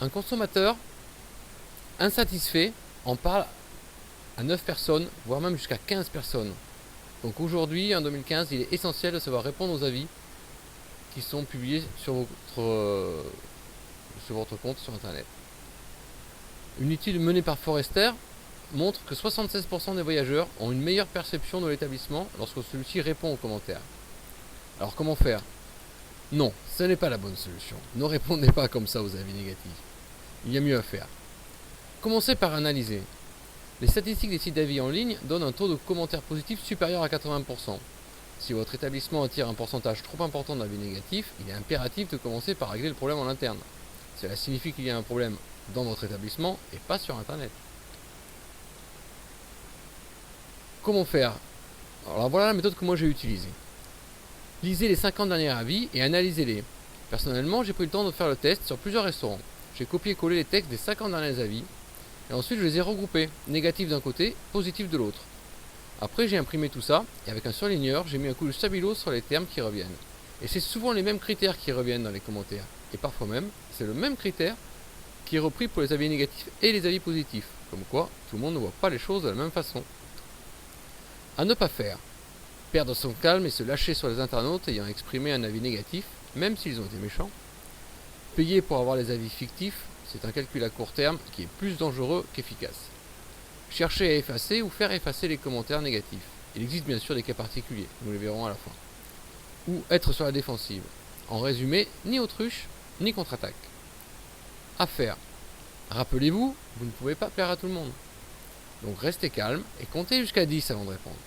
Un consommateur insatisfait en parle à 9 personnes, voire même jusqu'à 15 personnes. Donc aujourd'hui, en 2015, il est essentiel de savoir répondre aux avis qui sont publiés sur votre compte sur Internet. Une étude menée par Forrester montre que 76% des voyageurs ont une meilleure perception de l'établissement lorsque celui-ci répond aux commentaires. Alors comment faire ? Non, ce n'est pas la bonne solution. Ne répondez pas comme ça aux avis négatifs. Il y a mieux à faire. Commencez par analyser. Les statistiques des sites d'avis en ligne donnent un taux de commentaires positifs supérieur à 80%. Si votre établissement attire un pourcentage trop important d'avis négatifs, il est impératif de commencer par régler le problème en interne. Cela signifie qu'il y a un problème dans votre établissement et pas sur Internet. Comment faire ? Alors voilà la méthode que moi j'ai utilisée. Lisez les 50 derniers avis et analysez-les. Personnellement, j'ai pris le temps de faire le test sur plusieurs restaurants. J'ai copié-collé les textes des 50 derniers avis et ensuite je les ai regroupés, négatifs d'un côté, positifs de l'autre. Après j'ai imprimé tout ça et avec un surligneur, j'ai mis un coup de stabilo sur les termes qui reviennent. Et c'est souvent les mêmes critères qui reviennent dans les commentaires. Et parfois même, c'est le même critère qui est repris pour les avis négatifs et les avis positifs. Comme quoi, tout le monde ne voit pas les choses de la même façon. À ne pas faire. Perdre son calme et se lâcher sur les internautes ayant exprimé un avis négatif, même s'ils ont été méchants. Payer pour avoir les avis fictifs, c'est un calcul à court terme qui est plus dangereux qu'efficace. Chercher à effacer ou faire effacer les commentaires négatifs. Il existe bien sûr des cas particuliers, nous les verrons à la fin. Ou être sur la défensive. En résumé, ni autruche, ni contre-attaque. À faire. Rappelez-vous, vous ne pouvez pas plaire à tout le monde. Donc restez calme et comptez jusqu'à 10 avant de répondre.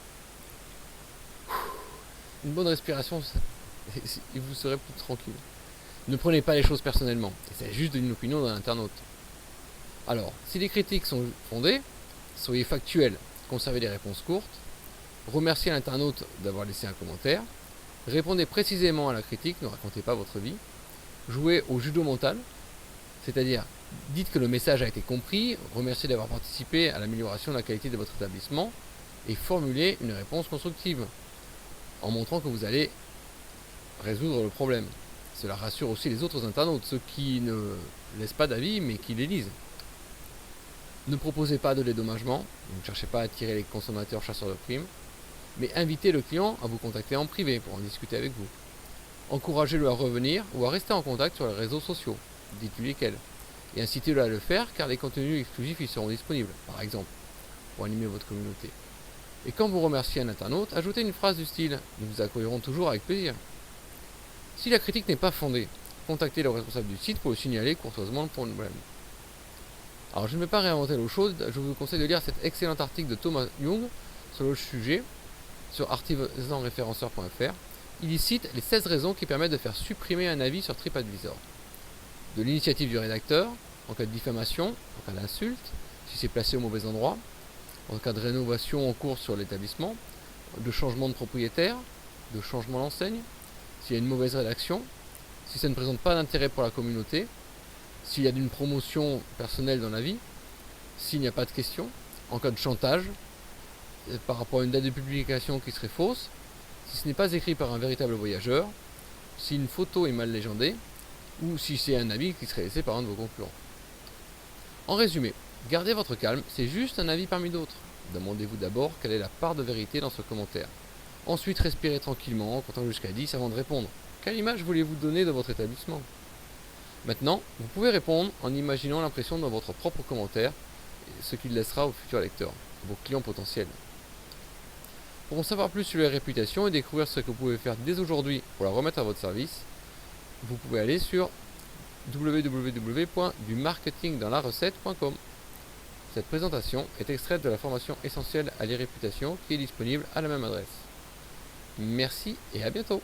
Une bonne respiration et vous serez plus tranquille. Ne prenez pas les choses personnellement. Il s'agit juste d'une opinion d'un internaute. Alors, si les critiques sont fondées, soyez factuel, conservez des réponses courtes, remerciez l'internaute d'avoir laissé un commentaire, répondez précisément à la critique, ne racontez pas votre vie, jouez au judo mental, c'est-à-dire dites que le message a été compris, remerciez d'avoir participé à l'amélioration de la qualité de votre établissement et formulez une réponse constructive en montrant que vous allez résoudre le problème. Cela rassure aussi les autres internautes, ceux qui ne laissent pas d'avis mais qui les lisent. Ne proposez pas de dédommagement, ne cherchez pas à attirer les consommateurs chasseurs de primes, mais invitez le client à vous contacter en privé pour en discuter avec vous. Encouragez-le à revenir ou à rester en contact sur les réseaux sociaux, dites-lui lesquels, et incitez-le à le faire car les contenus exclusifs y seront disponibles, par exemple, pour animer votre communauté. Et quand vous remerciez un internaute, ajoutez une phrase du style « Nous vous accueillerons toujours avec plaisir ». Si la critique n'est pas fondée, contactez le responsable du site pour le signaler courtoisement le problème. Alors je ne vais pas réinventer l'eau chaude, je vous conseille de lire cet excellent article de Thomas Young sur le sujet sur artisanréférenceur.fr. Il y cite les 16 raisons qui permettent de faire supprimer un avis sur TripAdvisor. De l'initiative du rédacteur, en cas de diffamation, en cas d'insulte, si c'est placé au mauvais endroit, en cas de rénovation en cours sur l'établissement, de changement de propriétaire, de changement d'enseigne, s'il y a une mauvaise rédaction, si ça ne présente pas d'intérêt pour la communauté, s'il y a une promotion personnelle dans la vie, s'il n'y a pas de question, en cas de chantage, par rapport à une date de publication qui serait fausse, si ce n'est pas écrit par un véritable voyageur, si une photo est mal légendée, ou si c'est un avis qui serait laissé par un de vos concurrents. En résumé, gardez votre calme, c'est juste un avis parmi d'autres. Demandez-vous d'abord quelle est la part de vérité dans ce commentaire. Ensuite, respirez tranquillement en comptant jusqu'à 10 avant de répondre. Quelle image voulez-vous donner de votre établissement ? Maintenant, vous pouvez répondre en imaginant l'impression dans votre propre commentaire, ce qu'il laissera aux futurs lecteurs, vos clients potentiels. Pour en savoir plus sur les réputations et découvrir ce que vous pouvez faire dès aujourd'hui pour la remettre à votre service, vous pouvez aller sur www.dumarketingdansla-recette.com. Cette présentation est extraite de la formation essentielle à les réputations qui est disponible à la même adresse. Merci et à bientôt.